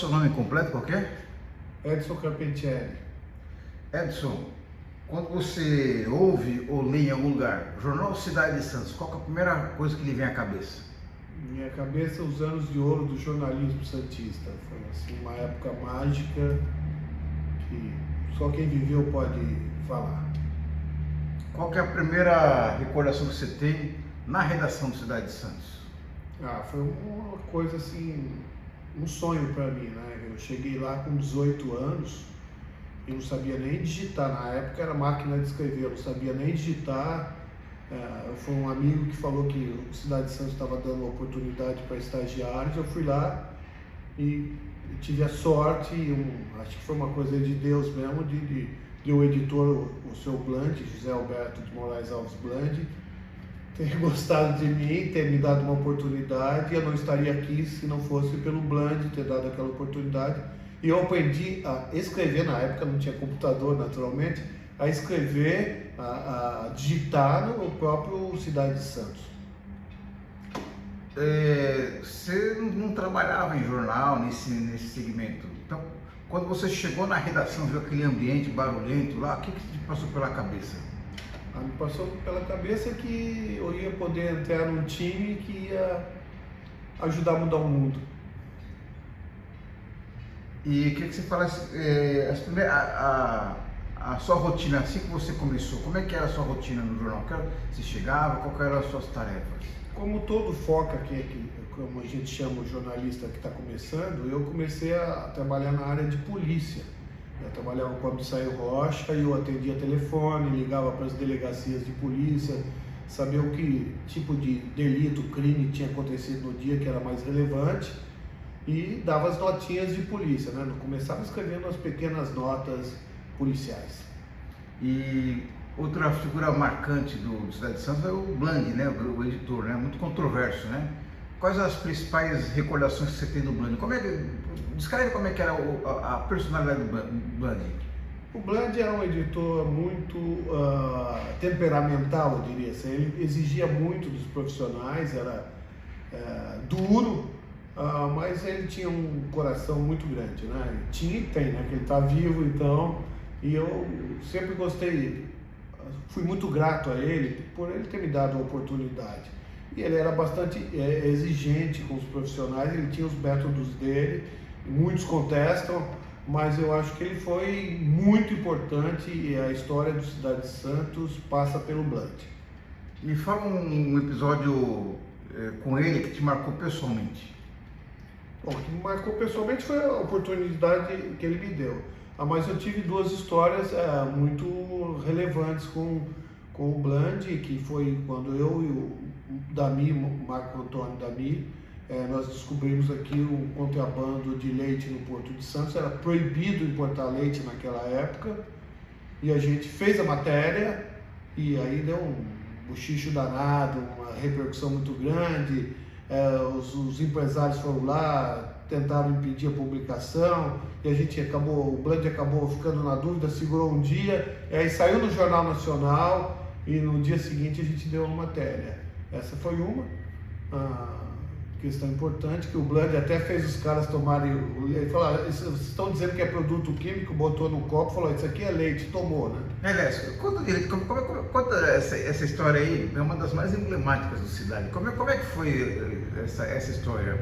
Seu nome completo qual que é? Edson Carpentieri. Edson, quando você ouve ou lê em algum lugar, Jornal Cidade de Santos, qual que é a primeira coisa que lhe vem à cabeça? Minha cabeça, os anos de ouro do jornalismo santista. Foi assim, uma época mágica que só quem viveu pode falar. Qual que é a primeira recordação que você tem na redação do Cidade de Santos? Foi uma coisa assim, um sonho para mim, né? Eu cheguei lá com 18 anos e não sabia nem digitar. Na época era máquina de escrever, eu não sabia nem digitar. Foi um amigo que falou que o Cidade de Santos estava dando uma oportunidade para estagiários. Eu fui lá e tive a sorte, acho que foi uma coisa de Deus mesmo, de o editor, o seu Bland, José Alberto de Moraes Alves Bland, ter gostado de mim, ter me dado uma oportunidade. Eu não estaria aqui se não fosse pelo Bland ter dado aquela oportunidade. E eu aprendi a escrever, na época não tinha computador naturalmente, a escrever, a digitar no próprio Cidade de Santos. Você não trabalhava em jornal nesse segmento, então quando você chegou na redação, viu aquele ambiente barulhento lá, o que te passou pela cabeça? Me passou pela cabeça que eu ia poder entrar num time que ia ajudar a mudar o mundo. E queria que você falasse a sua rotina, assim que você começou, como é que era a sua rotina no jornal? Você chegava, qual que eram as suas tarefas? Como todo foca, como a gente chama o jornalista que está começando, eu comecei a trabalhar na área de polícia. Eu trabalhava com o Abissaio Rocha e eu atendia telefone, ligava para as delegacias de polícia, saber o que tipo de delito, crime tinha acontecido no dia que era mais relevante e dava as notinhas de polícia, né? Eu começava escrevendo as pequenas notas policiais. E outra figura marcante do Cidade de Santos é o Bland, né? O editor, né? Muito controverso, né? Quais as principais recordações que você tem do Bland? Descreve como é que era a personalidade do Bland. O Bland era um editor muito temperamental, eu diria assim. Ele exigia muito dos profissionais, era duro, mas ele tinha um coração muito grande, né? Tinha e tem, né? Que ele está vivo, então. E eu sempre gostei, fui muito grato a ele por ele ter me dado a oportunidade. E ele era bastante exigente com os profissionais, ele tinha os métodos dele, muitos contestam, mas eu acho que ele foi muito importante e a história do Cidade de Santos passa pelo Bland. Me fala um episódio com ele que te marcou pessoalmente. Bom, o que me marcou pessoalmente foi a oportunidade que ele me deu. Mas eu tive duas histórias muito relevantes com o Bland, que foi quando eu e o Dami, Marco Antônio Dami, nós descobrimos aqui um contrabando de leite no Porto de Santos. Era proibido importar leite naquela época e a gente fez a matéria e aí deu um bochicho danado, uma repercussão muito grande. Os empresários foram lá, tentaram impedir a publicação e o Bland acabou ficando na dúvida, segurou um dia, aí saiu no Jornal Nacional e no dia seguinte a gente deu uma matéria. Essa foi uma questão importante, que o Bland até fez os caras tomarem, ele falou, vocês estão dizendo que é produto químico, botou no copo, falou, isso aqui é leite, tomou, né? Aliás, conta essa história aí, é uma das mais emblemáticas da cidade. Como é que foi essa história?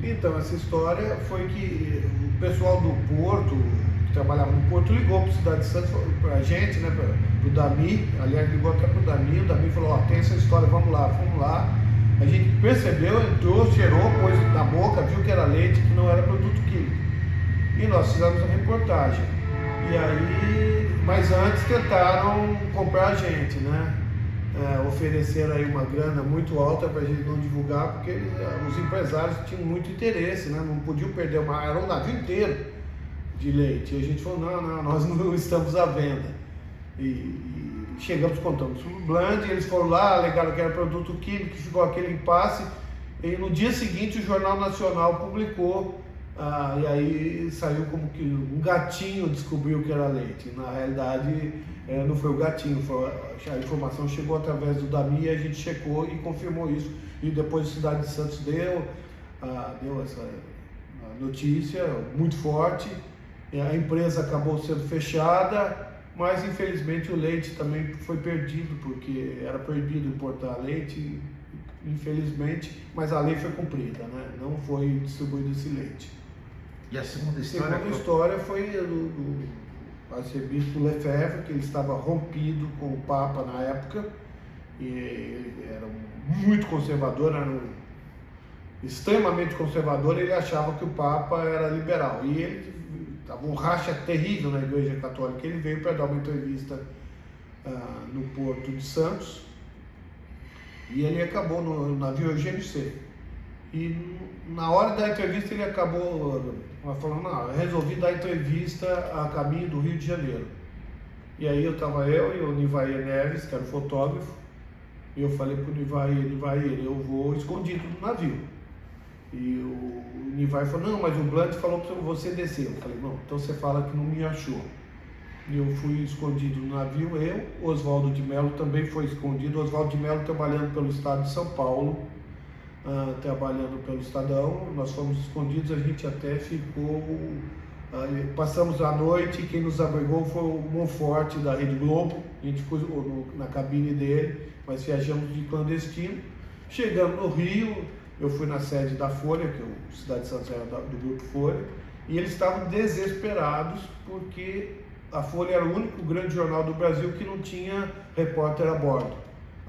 Então, essa história foi que o pessoal do Porto, que trabalhava no Porto, ligou para o Cidade de Santos, para a gente, né, para o Dami, aliás, ligou até para o Dami falou, tem essa história, vamos lá. A gente percebeu, entrou, cheirou, pôs na boca, viu que era leite, que não era produto químico. E nós fizemos a reportagem. E aí, mas antes tentaram comprar a gente, né? Ofereceram aí uma grana muito alta para a gente não divulgar, porque os empresários tinham muito interesse, né? Não podiam perder era um navio inteiro de leite. E a gente falou, não, nós não estamos à venda. E chegamos, contamos o Bland, eles foram lá, alegaram que era produto químico, ficou aquele impasse. E no dia seguinte o Jornal Nacional publicou, e aí saiu como que um gatinho descobriu que era leite. Na realidade, não foi o gatinho, a informação chegou através do Dami e a gente checou e confirmou isso. E depois a Cidade de Santos deu essa notícia muito forte. A empresa acabou sendo fechada, mas infelizmente o leite também foi perdido, porque era proibido importar leite, infelizmente, mas a lei foi cumprida, né? Não foi distribuído esse leite. E a segunda história? A segunda história foi do arcebispo Lefebvre, que ele estava rompido com o Papa na época, e ele era muito conservador, extremamente conservador. Ele achava que o Papa era liberal, e ele estava um racha terrível na Igreja Católica. Ele veio para dar uma entrevista no Porto de Santos, e ele acabou no navio Eugênio C. E na hora da entrevista ele acabou falando: não, eu resolvi dar entrevista a caminho do Rio de Janeiro. E aí eu e o Nivair Neves, que era o fotógrafo, e eu falei para o Nivair, eu vou escondido no navio. E o Nivair falou: não, mas o Blunt falou para você descer. Eu falei: não, então você fala que não me achou. E eu fui escondido no navio, Oswaldo de Mello também foi escondido. Oswaldo de Mello trabalhando pelo estado de São Paulo, trabalhando pelo Estadão. Nós fomos escondidos, a gente até ficou, passamos a noite, quem nos abrigou foi o Monforte da Rede Globo. A gente ficou na cabine dele, mas viajamos de clandestino. Chegando no Rio, eu fui na sede da Folha, que o Cidade de Santos era do Grupo Folha, e eles estavam desesperados porque a Folha era o único grande jornal do Brasil que não tinha repórter a bordo.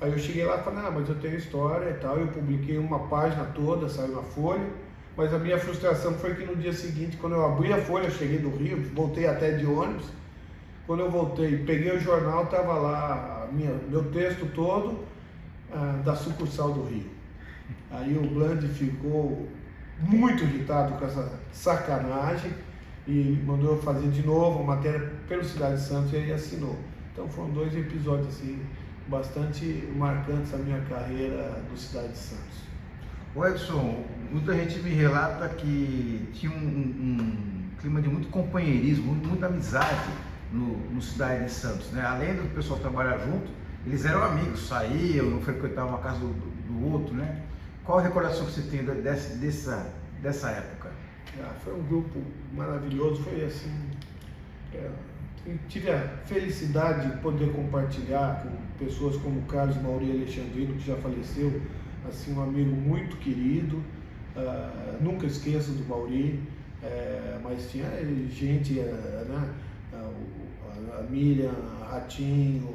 Aí eu cheguei lá e falei: mas eu tenho história e tal. Eu publiquei uma página toda, saiu na Folha, mas a minha frustração foi que no dia seguinte, quando eu abri a Folha, eu cheguei do Rio, voltei até de ônibus. Quando eu voltei, peguei o jornal, estava lá meu texto todo da sucursal do Rio. Aí o Blunt ficou muito irritado com essa sacanagem e mandou eu fazer de novo a matéria pelo Cidade de Santos, e aí assinou. Então foram 2 episódios assim bastante marcantes da minha carreira no Cidade de Santos. O Edson, muita gente me relata que tinha um clima de muito companheirismo, muita amizade no Cidade de Santos, né? Além do pessoal trabalhar junto, eles eram amigos, saíam, frequentavam uma casa do outro, né? Qual a recordação que você tem dessa época? Foi um grupo maravilhoso, foi assim, tive a felicidade de poder compartilhar com pessoas como Carlos Mauri Alexandrino, que já faleceu, assim, um amigo muito querido. Nunca esqueço do Mauri, mas tinha gente, né? A Miriam, a Ratinho,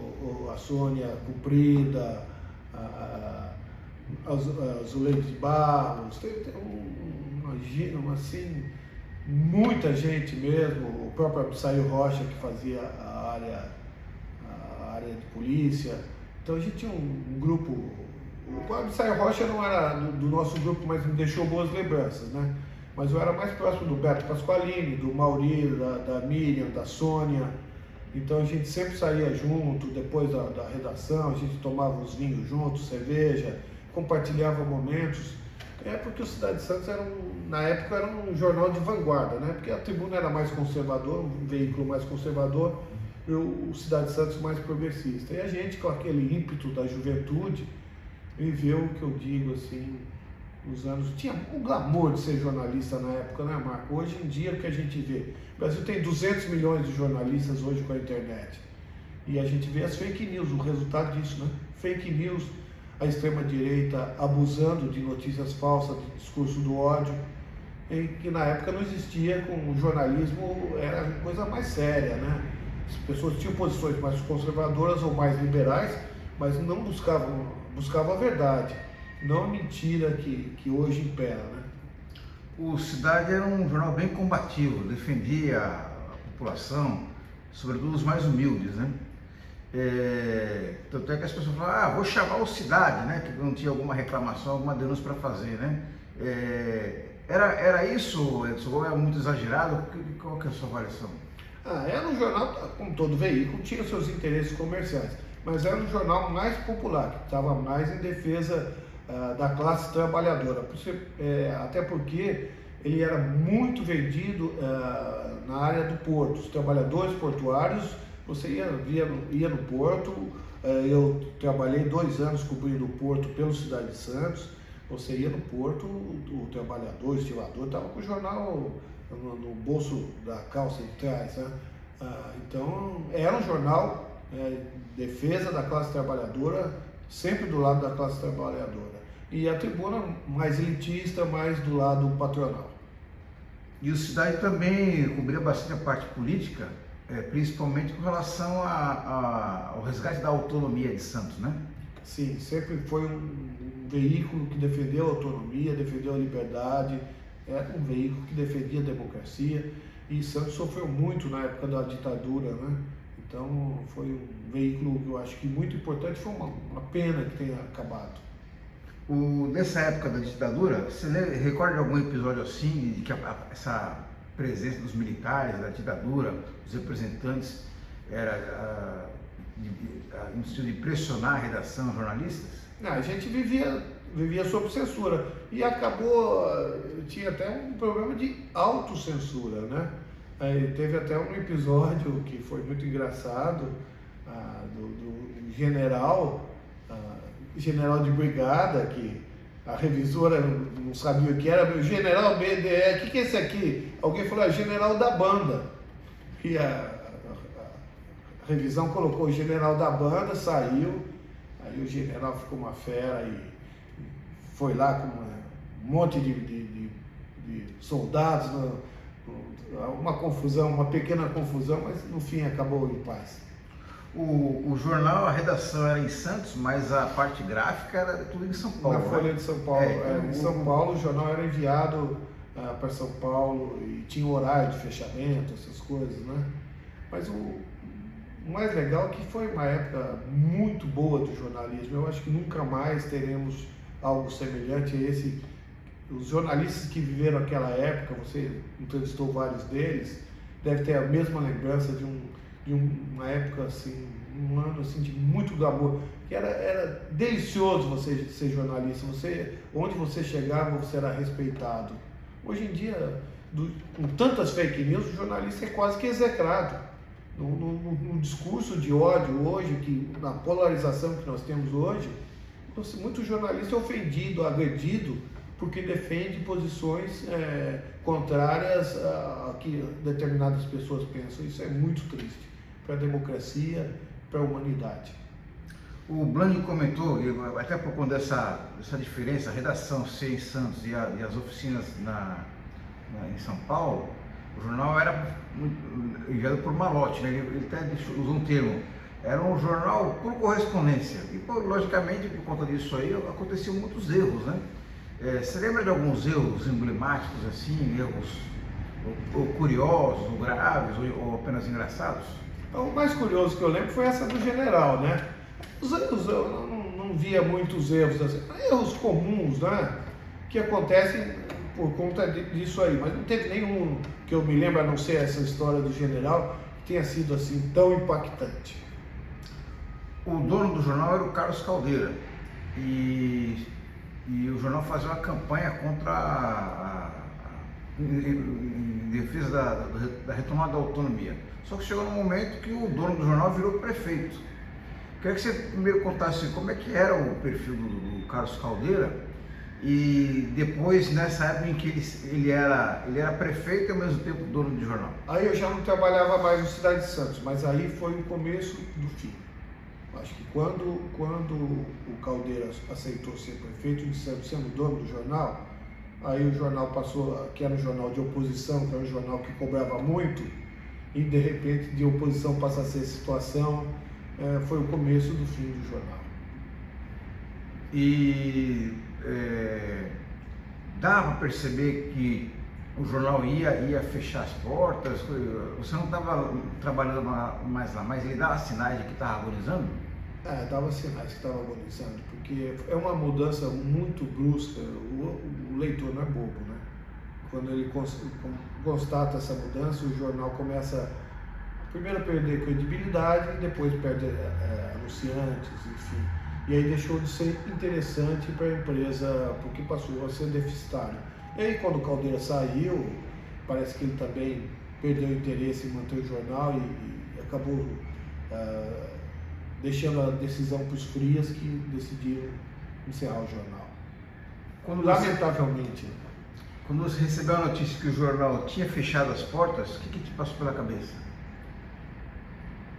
a Sônia Cuprida, a Zuleide de Barros, tem assim, muita gente mesmo, o próprio Absaio Rocha, que fazia a área de polícia. Então a gente tinha um grupo. O Absaio Rocha não era do nosso grupo, mas me deixou boas lembranças, né? Mas eu era mais próximo do Beto Pasqualini, do Mauri, da Miriam, da Sônia. Então a gente sempre saía junto, depois da redação, a gente tomava uns vinhos juntos, cerveja, compartilhava momentos. Porque o Cidade de Santos na época era um jornal de vanguarda, né? Porque a Tribuna era mais conservador, um veículo mais conservador, e o Cidade de Santos mais progressista. E a gente, com aquele ímpeto da juventude, viveu o que eu digo assim, os anos. Tinha o glamour de ser jornalista na época, né, Marco? Hoje em dia, o que a gente vê? O Brasil tem 200 milhões de jornalistas hoje com a internet. E a gente vê as fake news, o resultado disso, né? Fake news, a extrema-direita abusando de notícias falsas, de discurso do ódio, em que na época não existia, com o jornalismo era a coisa mais séria, né? As pessoas tinham posições mais conservadoras ou mais liberais, mas não buscavam a verdade, não a mentira que hoje impera, né? O Cidade era um jornal bem combativo, defendia a população, sobretudo os mais humildes, né? Tanto é que as pessoas falam: vou chamar o Cidade, né? Que não tinha alguma reclamação, alguma denúncia para fazer, né? Era isso, Edson? Ou é muito exagerado? Qual que é a sua avaliação? Era um jornal, como todo veículo, tinha seus interesses comerciais, mas era um jornal mais popular, que estava mais em defesa da classe trabalhadora, até porque ele era muito vendido na área do porto. Os trabalhadores portuários, você ia no porto. Eu trabalhei 2 anos cobrindo o porto pelo Cidade de Santos, Você ia no porto, o trabalhador, o estivador, estava com o jornal no bolso da calça de trás, né? Então, era um jornal, defesa da classe trabalhadora, sempre do lado da classe trabalhadora. E a tribuna mais elitista, mais do lado patronal. E o Cidade também cobria bastante a parte política, principalmente com relação ao resgate da autonomia de Santos, né? Sim, sempre foi um veículo que defendeu a autonomia, defendeu a liberdade, era um veículo que defendia a democracia, e Santos sofreu muito na época da ditadura, né? Então foi um veículo que eu acho que muito importante, foi uma pena que tenha acabado. Nessa época da ditadura, você recorda de algum episódio assim, de que essa presença dos militares, da ditadura, dos representantes, era no sentido de pressionar a redação, jornalistas? Não, a gente vivia sob censura e acabou, tinha até um problema de autocensura, né? Teve até um episódio que foi muito engraçado, do general de brigada, que a revisora não sabia o que era, o general BDE, o que é esse aqui? Alguém falou, general da banda. E a revisão colocou o general da banda, saiu, aí o general ficou uma fera e foi lá com um monte de soldados, uma confusão, uma pequena confusão, mas no fim acabou em paz. O jornal, a redação era em Santos, mas a parte gráfica era tudo em São Paulo. Na Folha de São Paulo. Em São Paulo, o jornal era enviado para São Paulo e tinha horário de fechamento, essas coisas, né? Mas o mais legal é que foi uma época muito boa do jornalismo. Eu acho que nunca mais teremos algo semelhante a esse. Os jornalistas que viveram aquela época, você entrevistou vários deles, deve ter a mesma lembrança de uma época assim, um ano assim de muito glamour, que era delicioso você ser jornalista. Onde você chegava, você era respeitado. Hoje em dia, com tantas fake news, o jornalista é quase que execrado. No discurso de ódio hoje, na polarização que nós temos hoje, muito jornalista é ofendido, agredido, porque defende posições contrárias a que determinadas pessoas pensam. Isso é muito triste para a democracia, para a humanidade. O Blanc comentou, até por conta dessa diferença, a redação ser em Santos e as oficinas em São Paulo, o jornal era enviado por malote, né? Ele até usou um termo, era um jornal por correspondência, e logicamente por conta disso aí aconteciam muitos erros, né? Você lembra de alguns erros emblemáticos assim, erros ou curiosos, ou graves, ou apenas engraçados? O mais curioso que eu lembro foi essa do general, né? Os erros, eu não via muitos erros, assim, erros comuns, né? Que acontecem por conta disso aí, mas não teve nenhum que eu me lembro, a não ser essa história do general, que tenha sido assim tão impactante. O dono do jornal era o Carlos Caldeira, e o jornal fazia uma campanha contra em defesa da retomada da autonomia. Só que chegou num momento que o dono do jornal virou prefeito. Queria que você primeiro contasse como é que era o perfil do Carlos Caldeira, e depois, nessa época em que ele era prefeito e ao mesmo tempo dono de jornal. Aí eu já não trabalhava mais no Cidade de Santos, mas aí foi o começo do fim. Acho que quando o Caldeira aceitou ser prefeito de Santos, sendo dono do jornal, aí o jornal passou, que era um jornal de oposição, que era um jornal que cobrava muito, e de repente de oposição passa a ser situação, foi o começo do fim do jornal. E dá para perceber que o jornal ia fechar as portas, você não estava trabalhando mais lá, mas ele dava sinais de que estava agonizando? Dava sinais que estava agonizando, porque é uma mudança muito brusca, o leitor não é bobo, né? Quando ele constata essa mudança, o jornal começa primeiro a perder credibilidade, depois perde anunciantes, enfim. E aí deixou de ser interessante para a empresa, porque passou a ser deficitário. E aí quando o Caldeira saiu, parece que ele também perdeu o interesse em manter o jornal e acabou deixando a decisão para os frias, que decidiram encerrar o jornal. lamentavelmente. Quando você recebeu a notícia que o jornal tinha fechado as portas, o que te passou pela cabeça?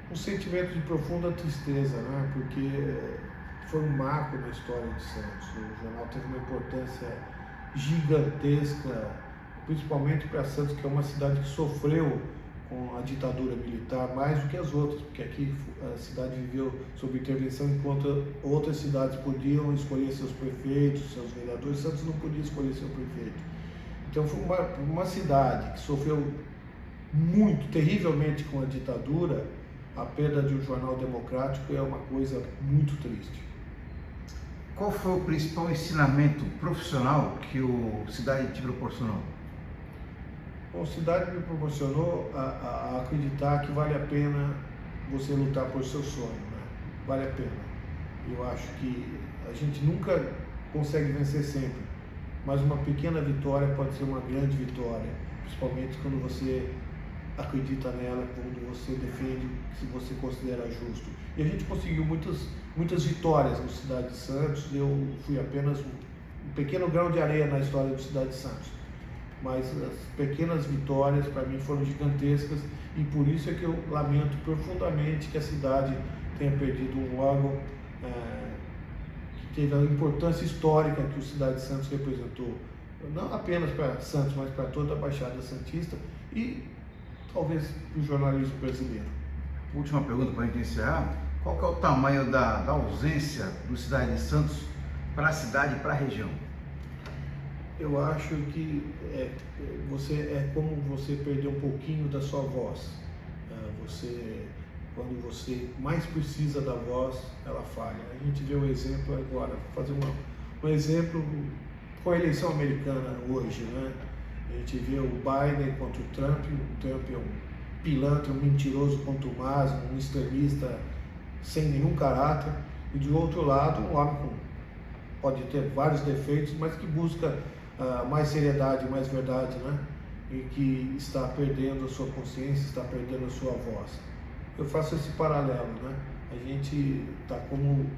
Um sentimento de profunda tristeza, né? Porque foi um marco na história de Santos. O jornal teve uma importância gigantesca, principalmente para Santos, que é uma cidade que sofreu com a ditadura militar mais do que as outras, porque aqui a cidade viveu sob intervenção, enquanto outras cidades podiam escolher seus prefeitos, seus vereadores. Santos não podia escolher seu prefeito. Então foi uma cidade que sofreu muito, terrivelmente com a ditadura. A perda de um jornal democrático é uma coisa muito triste. Qual foi o principal ensinamento profissional que o Cidade te proporcionou? Bom, a cidade me proporcionou a acreditar que vale a pena você lutar por seu sonho, né? Vale a pena. Eu acho que a gente nunca consegue vencer sempre, mas uma pequena vitória pode ser uma grande vitória, principalmente quando você acredita nela, quando você defende, se você considera justo. E a gente conseguiu muitas vitórias no Cidade de Santos. Eu fui apenas um pequeno grão de areia na história do Cidade de Santos, mas as pequenas vitórias para mim foram gigantescas, e por isso é que eu lamento profundamente que a cidade tenha perdido um órgão que teve a importância histórica que o Cidade de Santos representou, não apenas para Santos, mas para toda a Baixada Santista e talvez para o jornalismo brasileiro. Última pergunta para a gente encerrar. Qual que é o tamanho da ausência do Cidade de Santos para a cidade e para a região? Eu acho que é como você perder um pouquinho da sua voz. Quando você mais precisa da voz, ela falha. A gente vê o exemplo agora, vou fazer um exemplo com a eleição americana hoje, né? A gente vê o Biden contra o Trump é um pilantra, um mentiroso contumaz, um extremista sem nenhum caráter, e do outro lado um homem pode ter vários defeitos, mas que busca mais seriedade, mais verdade, né? E que está perdendo a sua consciência, está perdendo a sua voz. Eu faço esse paralelo, né? A gente está como...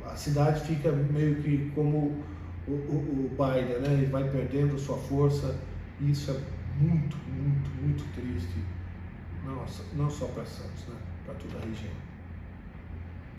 A cidade fica meio que como o Biden, né? Ele vai perdendo sua força, e isso é muito, muito, muito triste. Não só para Santos, né? Para toda a região.